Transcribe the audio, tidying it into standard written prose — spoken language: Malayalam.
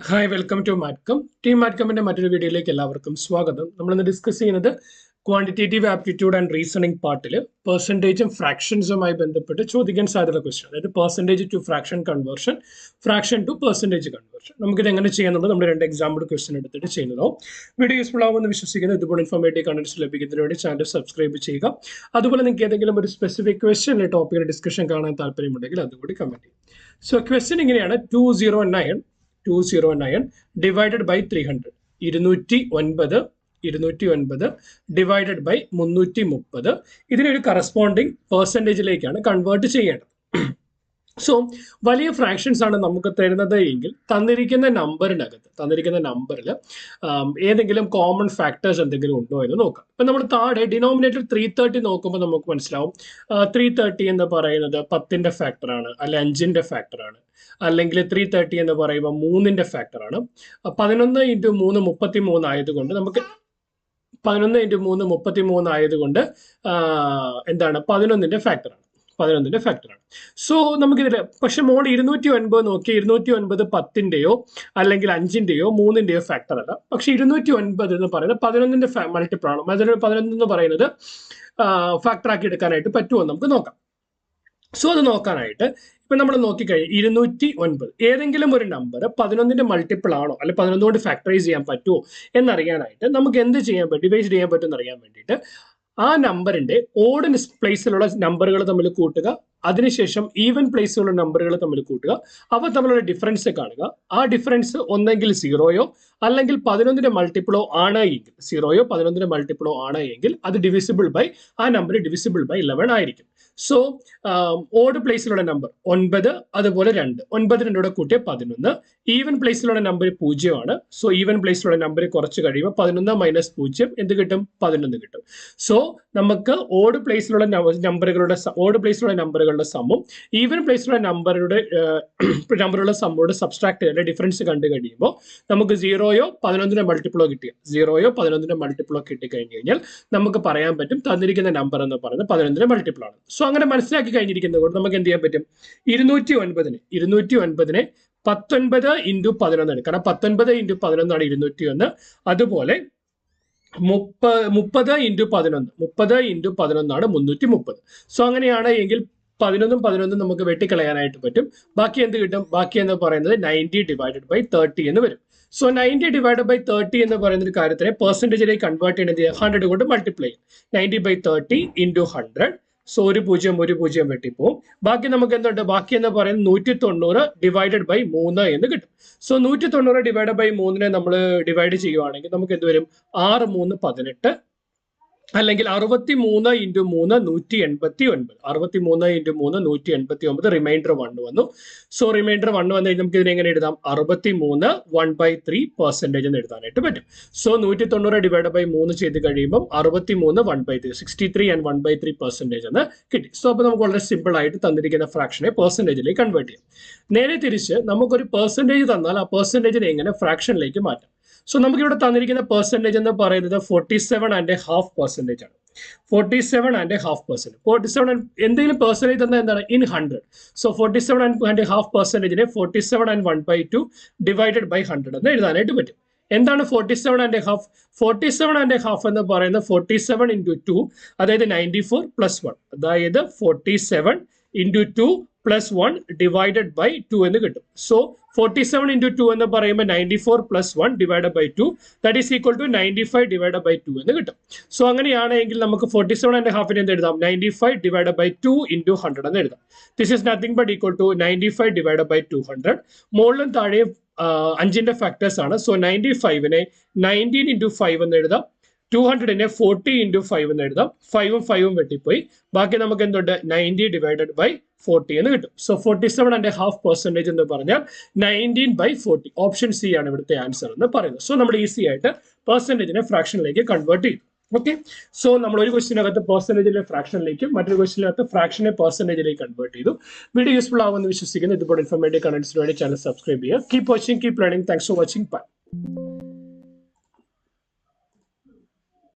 ഹായ് വെൽക്കം ടു മാറ്റ്കം ടീം മാറ്റ്കമിന്റെ മറ്റൊരു വീഡിയോയിലേക്ക് എല്ലാവർക്കും സ്വാഗതം. നമ്മളിന്ന് ഡിസ്കസ് ചെയ്യുന്നത് ക്വാണ്ടിറ്റേറ്റീവ് ആപ്റ്റിറ്റ്യൂഡ് ആൻഡ് റീസണിംഗ് പാർട്ടിൽ പെർസെൻറ്റേജും ഫ്രാക്ഷൻസുമായി ബന്ധപ്പെട്ട് ചോദിക്കാൻ സാധ്യതയുള്ള ക്വസ്റ്റ്യൻ, അതായത് percentage to fraction conversion, fraction to percentage conversion. നമുക്കിത് എങ്ങനെ ചെയ്യാന്നുള്ളത് നമ്മൾ രണ്ട് എക്സാമ്പിൾ ക്വസ്റ്റ്യൻ എടുത്തിട്ട് ചെയ്യുന്നതോ. വീഡിയോ യൂസ്ഫുൾ ആവുമെന്ന് വിശ്വസിക്കുന്നു. ഇതുപോലെ ഇൻഫോർമേറ്റീവ് കണ്ടന്റ്സ് ലഭിക്കുന്നതിന് വേണ്ടി ചാനൽ സബ്സ്ക്രൈബ് ചെയ്യുക. അതുപോലെ നിങ്ങൾക്ക് ഏതെങ്കിലും ഒരു സ്പെസിഫിക് ക്വസ്റ്റ്യൻ ടോപ്പിക്കിന്റെ ഡിസ്കഷൻ കാണാൻ താല്പര്യമുണ്ടെങ്കിൽ അതുകൂടി കമന്റ് ചെയ്യും. സോ ക്വസ്റ്റ്യൻ ഇങ്ങനെയാണ്: 209 divided by 300. 209 divided by 330. ഇതിനൊരു കറസ്പോണ്ടിങ് പെർസെൻറ്റേജിലേക്കാണ് കൺവേർട്ട് ചെയ്യേണ്ടത്. സോ വലിയ ഫ്രാക്ഷൻസ് ആണ് നമുക്ക് തരുന്നത് എങ്കിൽ തന്നിരിക്കുന്ന നമ്പറിൽ ഏതെങ്കിലും കോമൺ ഫാക്ടേഴ്സ് എന്തെങ്കിലും ഉണ്ടോ എന്ന് നോക്കാം. ഇപ്പം നമ്മൾ താഴെ ഡിനോമിനേറ്റർ 330 നോക്കുമ്പോൾ നമുക്ക് മനസ്സിലാവും 330 എന്ന് പറയുന്നത് 10ന്റെ ഫാക്ടറാണ്, അല്ലെ 5ന്റെ ഫാക്ടറാണ്, അല്ലെങ്കിൽ 330 എന്ന് പറയുമ്പോൾ 3ന്റെ ഫാക്ടറാണ്. 11 × 3 33 ആയതുകൊണ്ട് നമുക്ക് 11 × 3 33 ആയതുകൊണ്ട് എന്താണ് 11ന്റെ ഫാക്ടറാണ്. സോ നമുക്കിതിൽ പക്ഷെ മോഡ് 209 നോക്കി, 209 10ന്റെയോ അല്ലെങ്കിൽ 5ന്റെയോ 3ന്റെയോ ഫാക്ടർ അല്ല. പക്ഷെ 209 എന്ന് പറയുന്നത് 11ന്റെ മൾട്ടിപ്പിൾ ആണ്. 11 എന്ന് പറയുന്നത് ഫാക്ടർ ആക്കി എടുക്കാനായിട്ട് പറ്റുമോ നമുക്ക് നോക്കാം. സോ അത് നോക്കാനായിട്ട് ഇപ്പൊ നമ്മൾ നോക്കിക്കഴിഞ്ഞാൽ 209 ഏതെങ്കിലും ഒരു നമ്പർ 11ന്റെ മൾട്ടിപ്പിൾ ആണോ അല്ലെ 11 കൊണ്ട് ഫാക്ടറൈസ് ചെയ്യാൻ പറ്റുമോ എന്നറിയാനായിട്ട് നമുക്ക് എന്ത് ചെയ്യാൻ പറ്റും, ഡിവൈഡ് ചെയ്യാൻ പറ്റും എന്നറിയാൻ വേണ്ടിയിട്ട് ആ നമ്പറിന്റെ ഓഡ് പ്ലേസിലുള്ള നമ്പറുകൾ തമ്മിൽ കൂട്ടുക, അതിനുശേഷം ഈവൻ പ്ലേസിലുള്ള നമ്പറുകൾ തമ്മിൽ കൂട്ടുക, അവ തമ്മിലുള്ള ഡിഫറൻസ് കാണുക. ആ ഡിഫറൻസ് ഒന്നെങ്കിൽ 0യോ അല്ലെങ്കിൽ 11ന്റെ മൾട്ടിപ്പിളോ ആണ് എങ്കിൽ, 0യോ 11ന്റെ മൾട്ടിപ്പിളോ ആണ് എങ്കിൽ അത് ഡിവിസിബിൾ ബൈ ആ നമ്പർ ഡിവിസിബിൾ ബൈ 11 ആയിരിക്കും. സോ ഓഡ് പ്ലേസിലുള്ള നമ്പർ 9, അതുപോലെ 2, 9 2 കൂട്ടിയ 11. ഈവൻ പ്ലേസിലുള്ള നമ്പർ 0 ആണ്. സോ ഈവൻ പ്ലേസിലുള്ള നമ്പർ കുറച്ച് കഴിയുമ്പോൾ 11 - 0 എന്ത് കിട്ടും? 11 കിട്ടും. സോ നമുക്ക് ഓഡ് പ്ലേസിലുള്ള നമ്പറുകളുടെ സമ്മും ഈവൻ പ്ലേസിലുള്ള നമ്പറുകളുടെ സമ്മോട് സബ്സ്ട്രാക്ട് ചെയ്ത ഡിഫറൻസ് കണ്ടു കഴിയുമ്പോൾ നമുക്ക് 0യോ 11ന്റെ മൾട്ടിപ്പിളോ കിട്ടിക്കഴിഞ്ഞു കഴിഞ്ഞാൽ നമുക്ക് പറയാൻ പറ്റും തന്നിരിക്കുന്ന നമ്പർ എന്ന് പറയുന്നത് 11ന്റെ മൾട്ടിപ്പിൾ ആണ്. സോ അങ്ങനെ മനസ്സിലാക്കി കഴിഞ്ഞിരിക്കുന്നത് കൊണ്ട് നമുക്ക് എന്ത് ചെയ്യാൻ പറ്റും? 209നെ 19 × 11 ആണ്. കാരണം 19 × 11 ആണ് 201. അതുപോലെ 30 × 11 ആണ് 330. സോ അങ്ങനെയാണ് എങ്കിൽ 11 നമുക്ക് വെട്ടിക്കളയാനായിട്ട് പറ്റും. ബാക്കി എന്ത് കിട്ടും? ബാക്കി എന്ന് പറയുന്നത് 90 / 30 എന്ന് വരും. സോ 90 / 30 എന്ന് പറയുന്ന ഒരു കാര്യത്തിനെ പെർസെൻറ്റേജിലേക്ക് കൺവേർട്ട് ചെയ്യുന്നത് 100 കൊണ്ട് മൾട്ടിപ്ലൈ ചെയ്യും. 90/30 × 100. സോ 1 0 വെട്ടിപ്പോവും. ബാക്കി നമുക്ക് എന്തുണ്ട്? ബാക്കി എന്ന് പറയുന്നത് 190 / 3 എന്ന് കിട്ടും. സോ 190 / 3നെ നമ്മൾ ഡിവൈഡ് ചെയ്യുവാണെങ്കിൽ നമുക്ക് എന്ത് വരും? 6 × 3 18, അല്ലെങ്കിൽ 63 × 3 189. 63 × 3 189. റിമൈൻഡർ 1 വന്നു. സോ റിമൈൻഡർ 1 വന്നു കഴിഞ്ഞാൽ നമുക്ക് ഇതിനെ എങ്ങനെ എഴുതാം? 63 1/3% എന്ന് എഴുതാനായിട്ട് പറ്റും. സോ 190 / 3 ചെയ്ത് കഴിയുമ്പോൾ 63 1/3, 63 and 1/3% എന്ന് കിട്ടി. സോ അപ്പോൾ നമുക്ക് വളരെ സിമ്പിൾ ആയിട്ട് തന്നിരിക്കുന്ന ഫ്രാക്ഷനെ പെർസെൻറ്റേജിലേക്ക് കൺവേർട്ട് ചെയ്യാം. നേരെ തിരിച്ച് നമുക്കൊരു പെർസെൻറ്റേജ് തന്നാൽ ആ പെർസെൻറ്റേജിനെ എങ്ങനെ ഫ്രാക്ഷനിലേക്ക് മാറ്റാം? സോ നമുക്കിവിടെ തന്നിരിക്കുന്ന പെർസെൻറ്റേജ് എന്ന് പറയുന്നത് 47.5% ആണ്. 47.5%. 47 എന്തെങ്കിലും പെർസെൻറ്റേജ് തന്നാൽ എന്താണ്? ഇൻ 100. സോ 47.5%നെ 47 and 1/2 ഡിവൈഡഡ് ബൈ 100 എന്ന് എഴുതാനായിട്ട് പറ്റും. എന്താണ് 47.5? 47.5 എന്ന് പറയുന്നത് 47 × 2, അതായത് 94 + 1, അതായത് 47 × 2 + 1 ഡിവൈഡഡ് ബൈ 2 എന്ന് കിട്ടും. സോ 47 × 2 എന്ന് പറയുമ്പോൾ 94 + 1 divided by 2, that is equal to 95 divided by 2 എന്ന് കിട്ടും. സോ അങ്ങനെയാണെങ്കിൽ നമുക്ക് 47.5നെ എന്ത് എഴുതാം? 95 ഡിവൈഡഡ് ബൈ 2 × 100 എന്ന് എഴുതാം. This is nothing but equal to 95 divided by 200. മുകളിലും താഴെയും 5ന്റെ ഫാക്ടേഴ്സ് ആണ്. സോ 95നെ 19 × 5 എന്ന് എഴുതാം. 200നെ 40 × 5 എന്ന് എഴുതാം. 5ഉം 5ഉം വെട്ടിപ്പോയി. ബാക്കി നമുക്ക് എന്തുണ്ട്? 90 ഡിവൈഡഡ് ബൈ 40 എന്ന് കിട്ടും. സോ 47.5% എന്ന് പറഞ്ഞാൽ 19/40. ഓപ്ഷൻ സി ആണ് ഇവിടുത്തെ ആൻസർ എന്ന് പറയുന്നത്. സോ നമ്മൾ ഈസി ആയിട്ട് പെർസെൻറ്റേജിനെ ഫ്രാക്ഷനിലേക്ക് കൺവേർട്ട് ചെയ്യും. ഓക്കെ, സോ നമ്മൾ ഒരു ക്വസ്റ്റിനകത്ത് പെർസെൻറ്റേജിലെ ഫ്രാക്ഷനിലേക്കും മറ്റൊരു ക്വസ്റ്റിനകത്ത് ഫ്രാക്ഷനെ പെർസെൻറ്റേജിലേക്ക് കൺവേർട്ട് ചെയ്തു. വീഡിയോ യൂസ്ഫുൾ ആവുമെന്ന് വിശ്വസിക്കുന്നു. ഇതുപോലെ ഇൻഫോർമേറ്റീവ് കണ്ടന്റ്സിന് വേണ്ടി ചാനൽ സബ്സ്ക്രൈബ് ചെയ്യുക. Keep watching, keep learning. Thanks for watching. By.